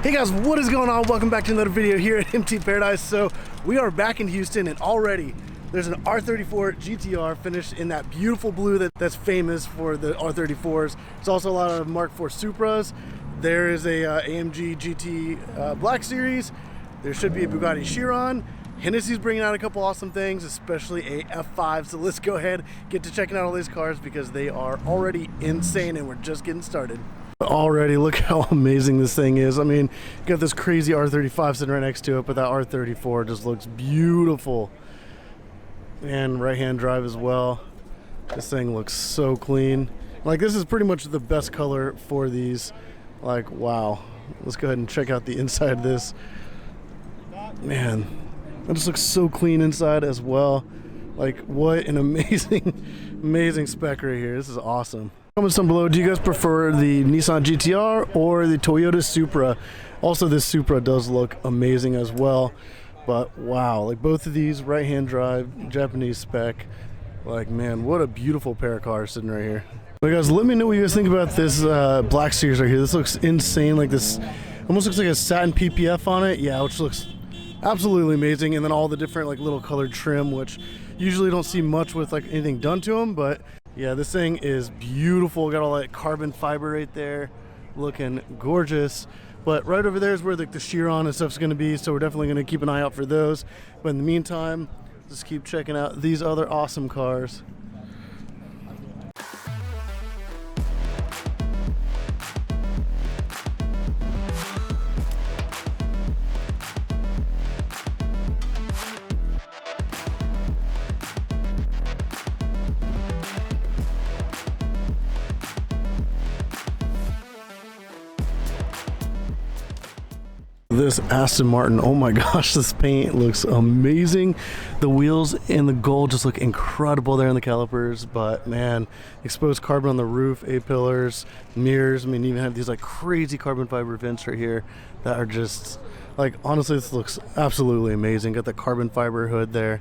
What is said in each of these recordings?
Hey guys, what is going on? Welcome back to another video here at MT Paradise. So we are back in Houston, and already there's an R34 GTR finished in that beautiful blue that's famous for the R34s. There's also a lot of Mark IV Supras. There is a AMG GT Black Series. There should be a Bugatti Chiron. Hennessey's bringing out a couple awesome things, especially a F5. So let's go ahead, get to checking out all these cars because they are already insane and we're just getting started. Already, look how amazing this thing is. I mean, you got this crazy R35 sitting right next to it, but that R34 just looks beautiful. And right-hand drive as well. This thing looks so clean. Like, this is pretty much the best color for these. Like, wow. Let's go ahead and check out the inside of this. Man, that just looks so clean inside as well. Like, what an amazing spec right here. This is awesome. Comments down below, do you guys prefer the Nissan GTR or the Toyota Supra? Also, this Supra does look amazing as well. But wow, like both of these right-hand drive, Japanese spec. Like, man, what a beautiful pair of cars sitting right here. But guys, let me know what you guys think about this Black Series right here. This looks insane. Like, this almost looks like a satin PPF on it. Yeah, which looks absolutely amazing. And then all the different like little colored trim, which usually don't see much with like anything done to them, but yeah, this thing is beautiful. Got all that carbon fiber right there, looking gorgeous. But right over there is where the Chiron and stuff's going to be, so we're definitely going to keep an eye out for those. But in the meantime, just keep checking out these other awesome cars. This Aston Martin, oh my gosh, this paint looks amazing. The wheels and the gold just look incredible there in the calipers, but man, exposed carbon on the roof, A-pillars, mirrors. I mean, even have these like crazy carbon fiber vents right here that are just like, honestly, this looks absolutely amazing. Got the carbon fiber hood there.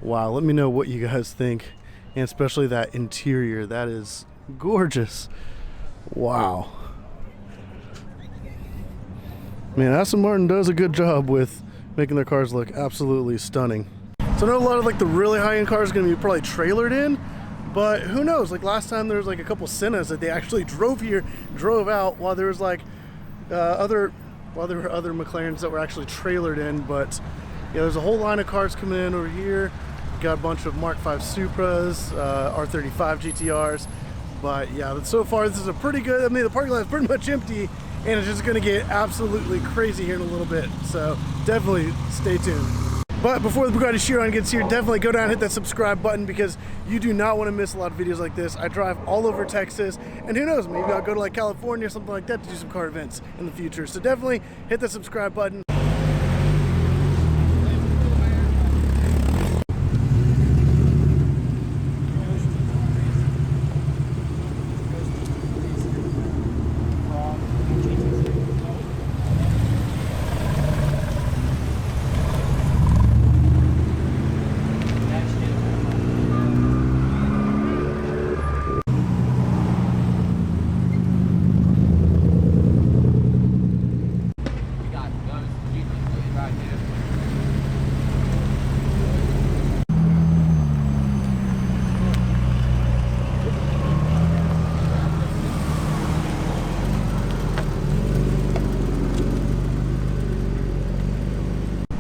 Wow, let me know what you guys think, and especially that interior. That is gorgeous. Wow. Man, Aston Martin does a good job with making their cars look absolutely stunning. So I know a lot of like the really high-end cars are going to be probably trailered in, but who knows? Like last time there was like a couple Sennas that they actually drove out while there was like other McLarens that were actually trailered in. But yeah, there's a whole line of cars coming in over here. Got a bunch of Mark V Supras, R35 GTRs. But yeah, so far this is a pretty good, I mean, the parking lot is pretty much empty, and it's just going to get absolutely crazy here in a little bit. So definitely stay tuned. But before the Bugatti Chiron gets here, definitely go down and hit that subscribe button because you do not want to miss a lot of videos like this. I drive all over Texas, and who knows, maybe I'll go to like California or something like that to do some car events in the future. So definitely hit that subscribe button.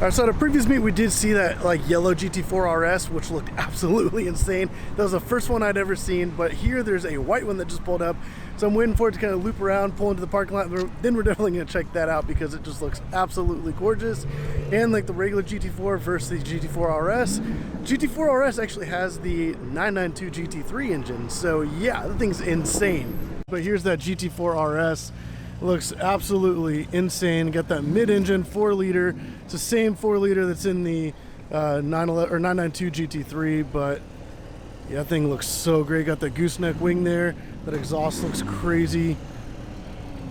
Alright, so at a previous meet we did see that like yellow GT4 RS, which looked absolutely insane. That was the first one I'd ever seen, but here there's a white one that just pulled up. So I'm waiting for it to kind of loop around, pull into the parking lot. Then we're definitely going to check that out because it just looks absolutely gorgeous. And like the regular GT4 versus the GT4 RS. GT4 RS actually has the 992 GT3 engine. So yeah, the thing's insane. But here's that GT4 RS. Looks absolutely insane. Got that mid-engine 4-liter. It's the same 4-liter that's in the 992 GT3, but yeah, that thing looks so great. Got that gooseneck wing there. That exhaust looks crazy.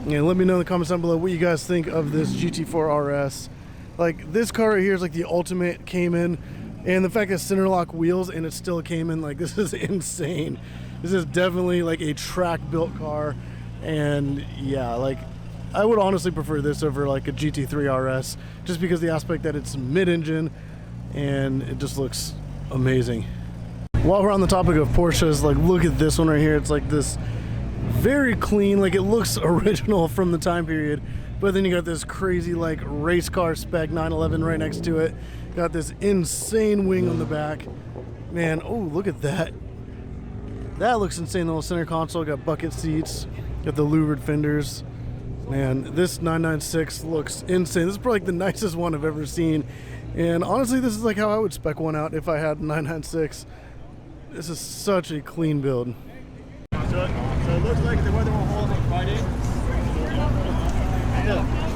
And let me know in the comments down below what you guys think of this GT4 RS. Like, this car right here is like the ultimate Cayman, and the fact that center lock wheels and it's still a Cayman, like, this is insane. This is definitely like a track built car. And yeah, like I would honestly prefer this over like a GT3 RS, just because the aspect that it's mid-engine and it just looks amazing. While we're on the topic of Porsches, like look at this one right here. It's like this very clean, like it looks original from the time period, but then you got this crazy like race car spec 911 right next to it. Got this insane wing on the back. Man, oh, look at that. That looks insane. The little center console, got bucket seats, got the louvered fenders. Man, this 996 looks insane. This is probably like the nicest one I've ever seen. And honestly, this is like how I would spec one out if I had a 996. This is such a clean build. So it looks like the weather will hold on Friday. Yeah.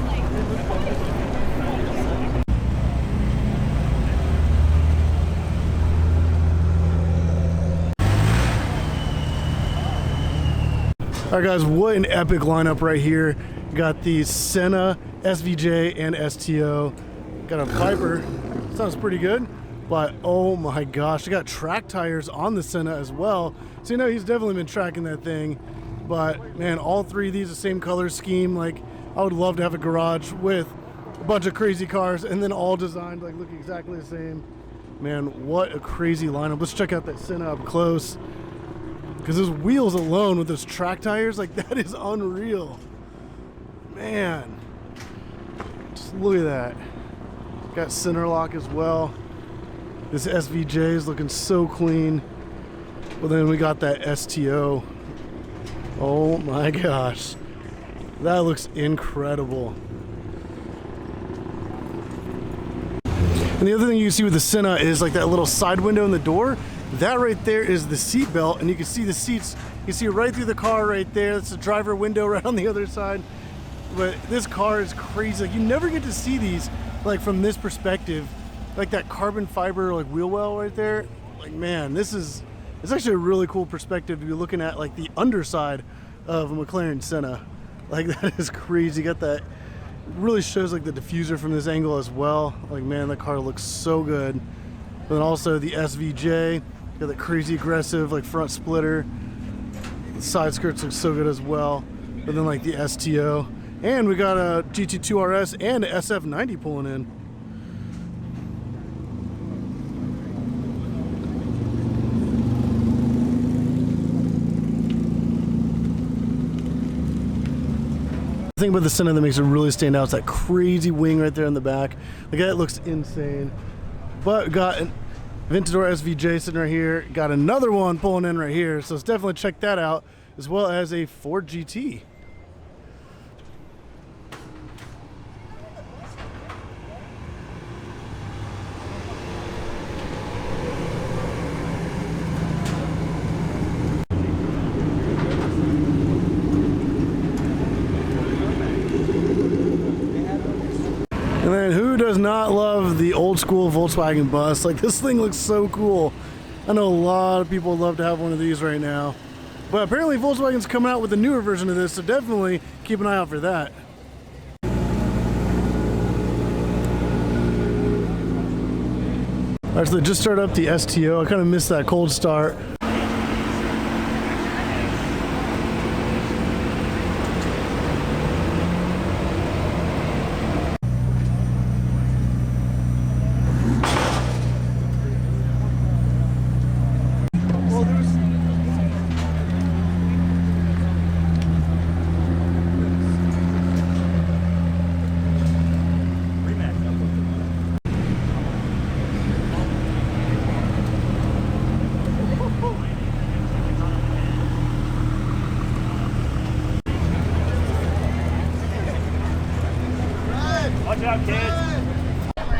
All right, guys, what an epic lineup right here. Got the Senna, SVJ, and STO. Got a Viper. Sounds pretty good. But oh my gosh, they got track tires on the Senna as well. So you know he's definitely been tracking that thing. But man, all three of these the same color scheme. Like I would love to have a garage with a bunch of crazy cars and then all designed like look exactly the same. Man, what a crazy lineup. Let's check out that Senna up close. Because those wheels alone with those track tires, like that is unreal. Man, just look at that. Got center lock as well. This SVJ is looking so clean. Well, then we got that STO. Oh my gosh. That looks incredible. And the other thing you see with the Senna is like that little side window in the door. That right there is the seat belt, and you can see the seats. You see right through the car right there. That's the driver window right on the other side. But this car is crazy. Like you never get to see these like from this perspective. Like that carbon fiber like wheel well right there. Like man, it's actually a really cool perspective to be looking at like the underside of a McLaren Senna. Like that is crazy. Got that, really shows like the diffuser from this angle as well. Like man, the car looks so good. And then also the SVJ, got that crazy aggressive like front splitter. The side skirts look so good as well. But then like the STO, and we got a GT2 RS and a SF90 pulling in. The thing about the Senna that makes it really stand out is that crazy wing right there in the back. Like that looks insane. But got an Aventador SVJ sitting right here. Got another one pulling in right here. So let's definitely check that out, as well as a Ford GT. And then who does not love the old school Volkswagen bus? Like this thing looks so cool. I know a lot of people would love to have one of these right now. But apparently Volkswagen's coming out with a newer version of this, so definitely keep an eye out for that. All right, so they just started up the STO. I kind of missed that cold start.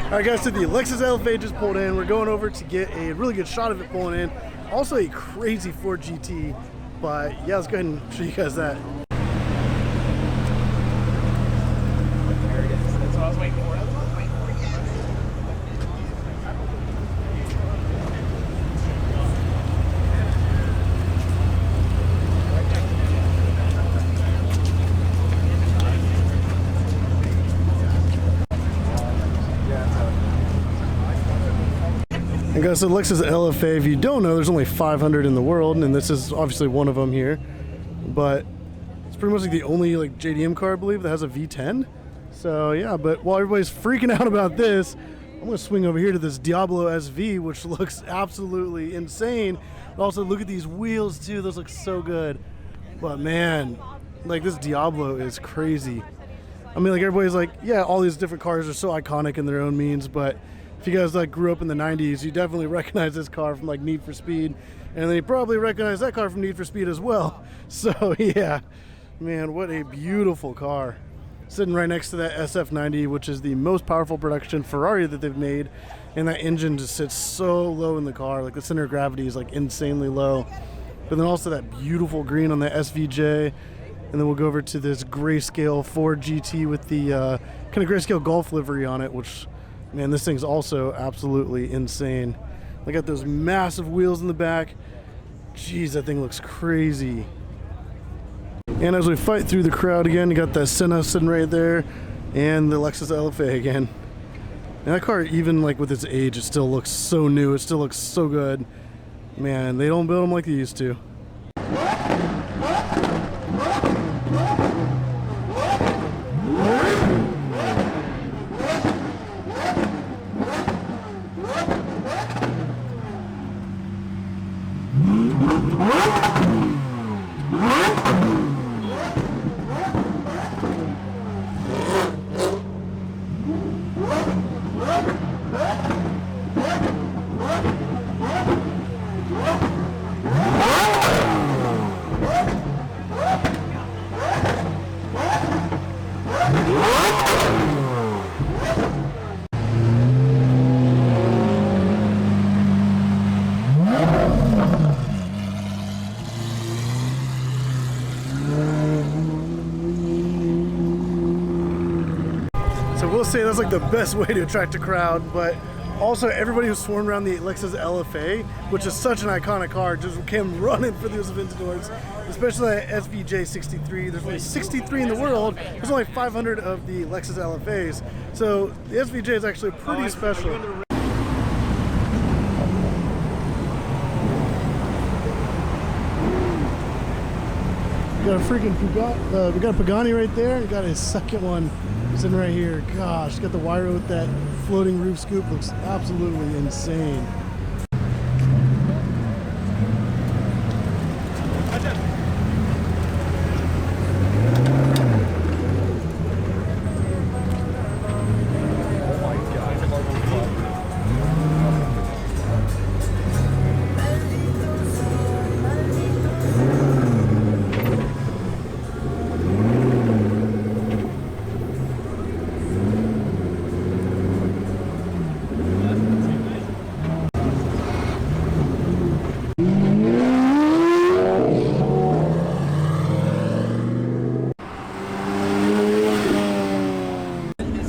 All right, guys, so the Lexus LFA just pulled in. We're going over to get a really good shot of it pulling in. Also a crazy Ford GT, but yeah, let's go ahead and show you guys that. That's what I was waiting for. And guys, so Lexus LFA, if you don't know, there's only 500 in the world, and this is obviously one of them here. But it's pretty much like the only like JDM car I believe that has a V10. So yeah, but while everybody's freaking out about this, I'm gonna swing over here to this Diablo SV, which looks absolutely insane. But also look at these wheels too; those look so good. But man, like this Diablo is crazy. I mean, like everybody's like, yeah, all these different cars are so iconic in their own means, but if you guys like grew up in the 90s, you definitely recognize this car from like Need for Speed, and then you probably recognize that car from Need for Speed as well. So yeah, man, what a beautiful car. Sitting right next to that SF90, which is the most powerful production Ferrari that they've made, and that engine just sits so low in the car. Like the center of gravity is like insanely low. But then also that beautiful green on the SVJ. And then we'll go over to this grayscale Ford GT with the kind of grayscale Golf livery on it, which, man, this thing's also absolutely insane. I got those massive wheels in the back. Jeez, that thing looks crazy. And as we fight through the crowd again, you got that Senna sitting right there and the Lexus LFA again. And that car, even like with its age, it still looks so new. It still looks so good. Man, they don't build them like they used to. So we'll say that's like the best way to attract a crowd, but also everybody who's swarmed around the Lexus LFA, which is such an iconic car, just came running for those Aventadors, especially that SVJ 63. There's only 63 in the world. There's only 500 of the Lexus LFAs. So the SVJ is actually pretty special. We got a freaking Bugatti, we got a Pagani right there. We got a second one sitting right here. Gosh, got the Huayra with that floating roof scoop. Looks absolutely insane.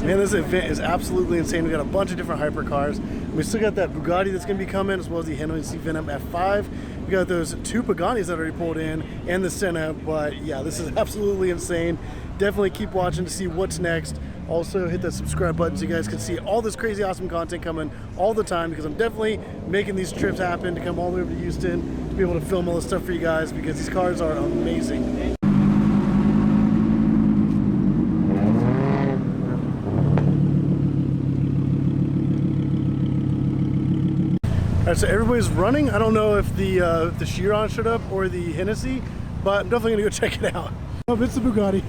Man, this event is absolutely insane. We got a bunch of different hypercars. We still got that Bugatti that's going to be coming, as well as the Hennessey Venom F5. We got those two Paganis that already pulled in, and the Senna. But yeah, this is absolutely insane. Definitely keep watching to see what's next. Also, hit that subscribe button so you guys can see all this crazy awesome content coming all the time, because I'm definitely making these trips happen to come all the way over to Houston to be able to film all this stuff for you guys, because these cars are amazing. All right, so everybody's running. I don't know if the Chiron showed up or the Hennessey, but I'm definitely gonna go check it out. Oh, it's the Bugatti.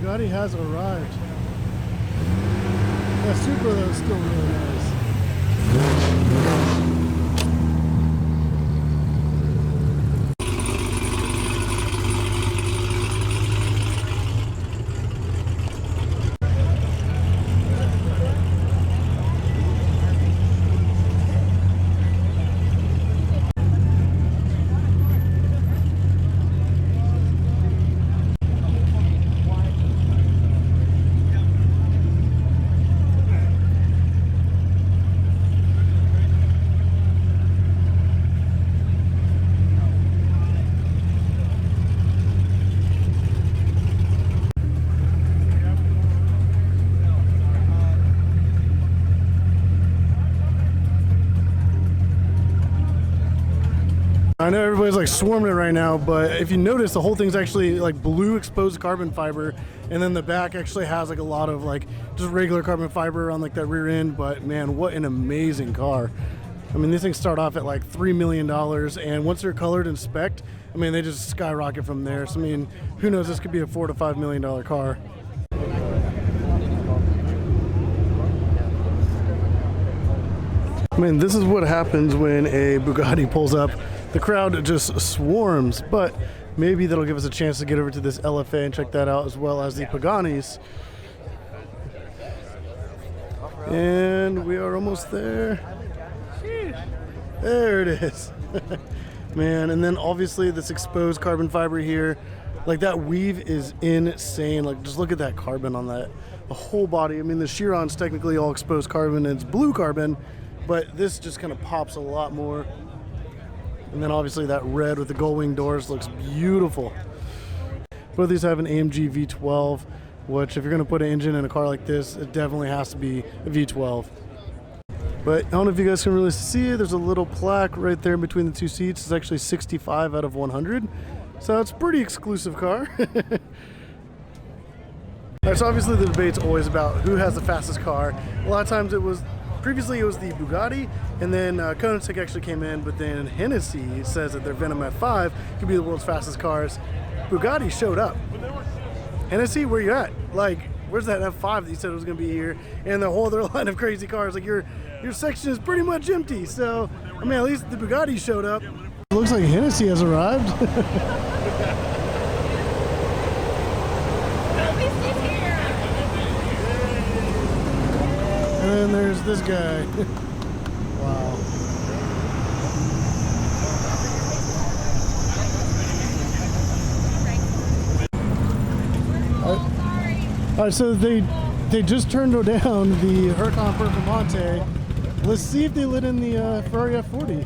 Bugatti has arrived. That Supra though is still really nice. I know everybody's like swarming it right now, but if you notice, the whole thing's actually like blue exposed carbon fiber, and then the back actually has like a lot of like just regular carbon fiber on like that rear end. But man, what an amazing car. I mean, these things start off at like $3 million, and once they're colored and spec'd, I mean, they just skyrocket from there. So I mean, who knows, this could be a $4 to $5 million car. I mean, this is what happens when a Bugatti pulls up. The crowd just swarms, but maybe that'll give us a chance to get over to this LFA and check that out, as well as the Paganis. And we are almost there. There it is. Man, and then obviously this exposed carbon fiber here. Like, that weave is insane. Like, just look at that carbon on that. The whole body. I mean, the Chiron's technically all exposed carbon, and it's blue carbon, but this just kind of pops a lot more. And then obviously that red with the gull wing doors looks beautiful. Both of these have an AMG V12, which if you're going to put an engine in a car like this, it definitely has to be a V12. But I don't know if you guys can really see it. There's a little plaque right there between the two seats. It's actually 65 out of 100. So it's a pretty exclusive car. Alright, so obviously the debate's always about who has the fastest car. A lot of times previously it was the Bugatti, and then Koenigsegg actually came in, but then Hennessey says that their Venom F5 could be the world's fastest cars. Bugatti showed up. Hennessey, where you at? Like, where's that F5 that you said was going to be here? And the whole other line of crazy cars. Like, your section is pretty much empty. So, I mean, at least the Bugatti showed up. It looks like Hennessey has arrived. And then there's this guy. Wow. All right, so they just turned down the Huracan Performante. Let's see if they lit in the Ferrari F40.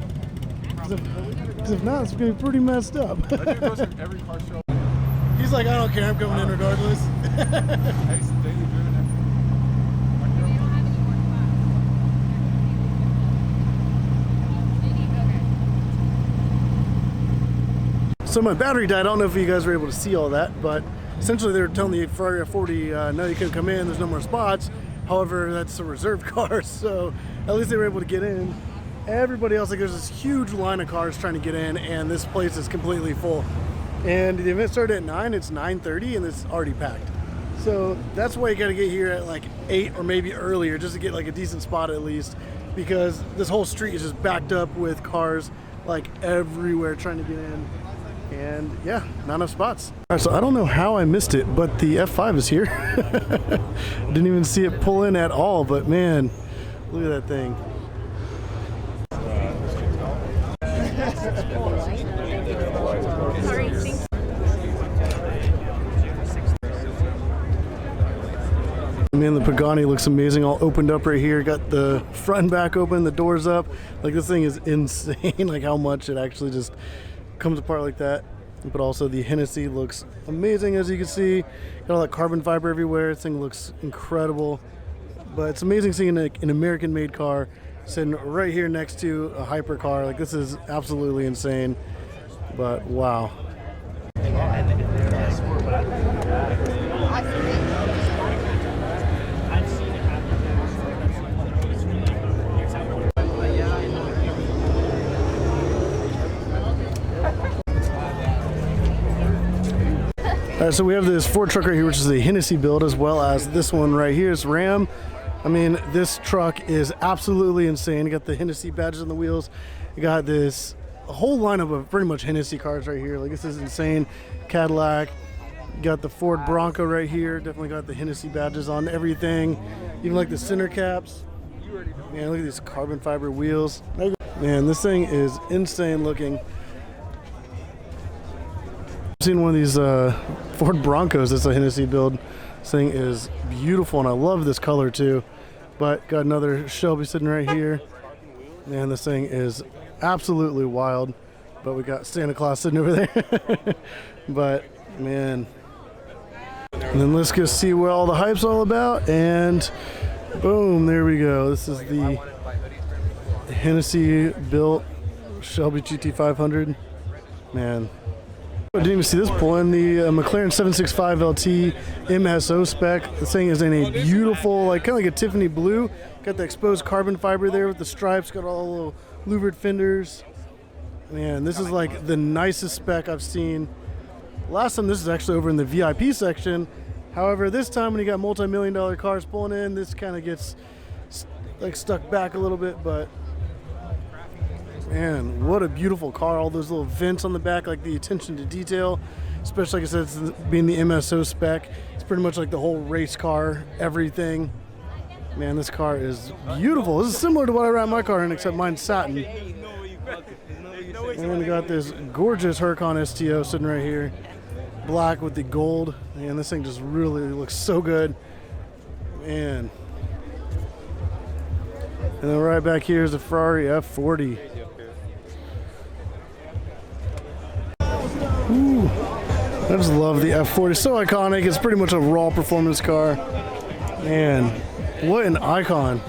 Because if not, it's going to be pretty messed up. Every car show. He's like, I don't care, I'm going in regardless. So my battery died. I don't know if you guys were able to see all that, but essentially they were telling the Ferrari F40, no, you couldn't come in, there's no more spots. However, that's a reserved car, so at least they were able to get in. Everybody else, like, there's this huge line of cars trying to get in, and this place is completely full. And the event started at 9, it's 9:30, and it's already packed. So that's why you gotta get here at like 8 or maybe earlier, just to get like a decent spot at least, because this whole street is just backed up with cars like everywhere trying to get in. And yeah, not enough spots. All right, so I don't know how I missed it, but the F5 is here. Didn't even see it pull in at all, but man, look at that thing. Man, the Pagani looks amazing, all opened up right here. Got the front and back open, the doors up. Like, this thing is insane, like how much it actually just comes apart like that. But also the Hennessey looks amazing, as you can see. Got all that carbon fiber everywhere. This thing looks incredible. But it's amazing seeing an American-made car sitting right here next to a hypercar. Like, this is absolutely insane. But wow. Alright, so we have this Ford truck right here, which is a Hennessey build, as well as this one right here is Ram. I mean, this truck is absolutely insane. You got the Hennessey badges on the wheels. You got this whole lineup of pretty much Hennessey cars right here. Like, this is insane. Cadillac. You got the Ford Bronco right here. Definitely got the Hennessey badges on everything. Even like the center caps. Man, look at these carbon fiber wheels. Man, this thing is insane looking. I've seen one of these Ford Broncos that's a Hennessey build. This thing is beautiful, and I love this color too. But got another Shelby sitting right here. Man, this thing is absolutely wild. But we got Santa Claus sitting over there. But man, and then let's go see what all the hype's all about. And boom, there we go. This is the Hennessey built Shelby GT500. Man. I didn't even see this pull in. The McLaren 765 LT MSO spec. This thing is in a beautiful, like kind of like a Tiffany blue. Got the exposed carbon fiber there with the stripes. Got all the little louvered fenders. Man, this is like the nicest spec I've seen. Last time this is actually over in the VIP section. However, this time when you got multi-million-dollar cars pulling in, this kind of gets like stuck back a little bit, but man, what a beautiful car. All those little vents on the back, like the attention to detail, especially like I said, it's being the MSO spec. It's pretty much like the whole race car, everything. Man, this car is beautiful. This is similar to what I ran my car in, except mine's satin. And then we got this gorgeous Huracan STO sitting right here. Black with the gold. Man, this thing just really looks so good. Man. And then right back here is the Ferrari F40. Ooh, I just love the F40. So iconic. It's pretty much a raw performance car. Man, what an icon.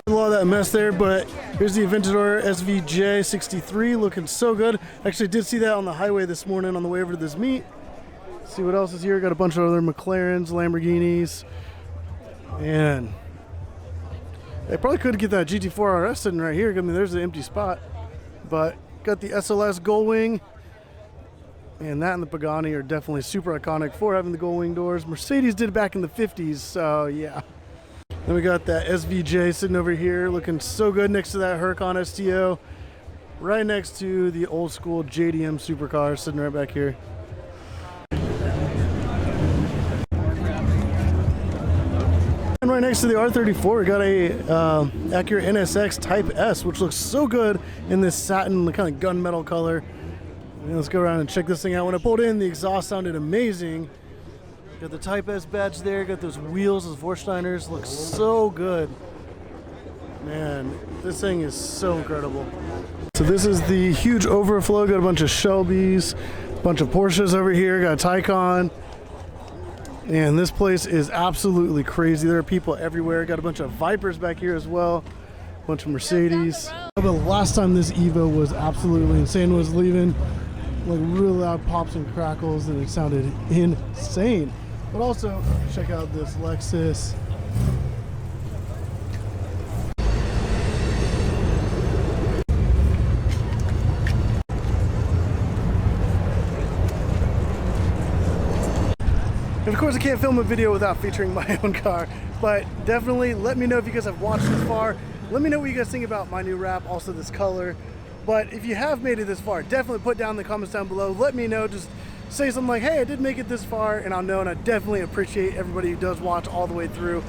A lot of that mess there, but here's the Aventador SVJ 63 looking so good. Actually did see that on the highway this morning on the way over to this meet. Let's see what else is here. Got a bunch of other McLarens, Lamborghinis. Man, they probably could get that GT4 RS sitting right here. I mean, there's the empty spot. But got the SLS Gull Wing. And that and the Pagani are definitely super iconic for having the Gull Wing doors. Mercedes did it back in the 50s, so yeah. Then we got that SVJ sitting over here looking so good next to that Huracan STO. Right next to the old school JDM Supercar sitting right back here. And right next to the R34, we got a Acura NSX Type S, which looks so good in this satin kind of gunmetal color. And let's go around and check this thing out. When I pulled in, the exhaust sounded amazing. Got the Type S badge there, got those wheels, those Vorsteiners, looks so good. Man, this thing is so incredible. So this is the huge overflow, got a bunch of Shelbys, a bunch of Porsches over here, got a Taycan. And this place is absolutely crazy. There are people everywhere. Got a bunch of Vipers back here as well, a bunch of Mercedes. The last time this Evo was absolutely insane was leaving like really loud pops and crackles, and it sounded insane. But also, check out this Lexus. And of course, I can't film a video without featuring my own car, but definitely let me know if you guys have watched this far. Let me know what you guys think about my new wrap, also this color. But if you have made it this far, definitely put down in the comments down below. Let me know, just say something like, hey, I did make it this far, and I'll know, and I definitely appreciate everybody who does watch all the way through.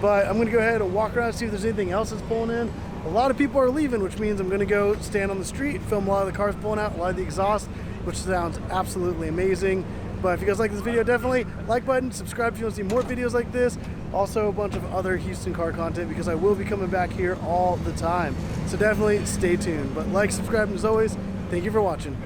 But I'm gonna go ahead and walk around and see if there's anything else that's pulling in. A lot of people are leaving, which means I'm gonna go stand on the street, film a lot of the cars pulling out, a lot of the exhaust, which sounds absolutely amazing. But if you guys like this video, definitely like button, subscribe if you want to see more videos like this. Also a bunch of other Houston car content, because I will be coming back here all the time. So definitely stay tuned. But like, subscribe, and as always, thank you for watching.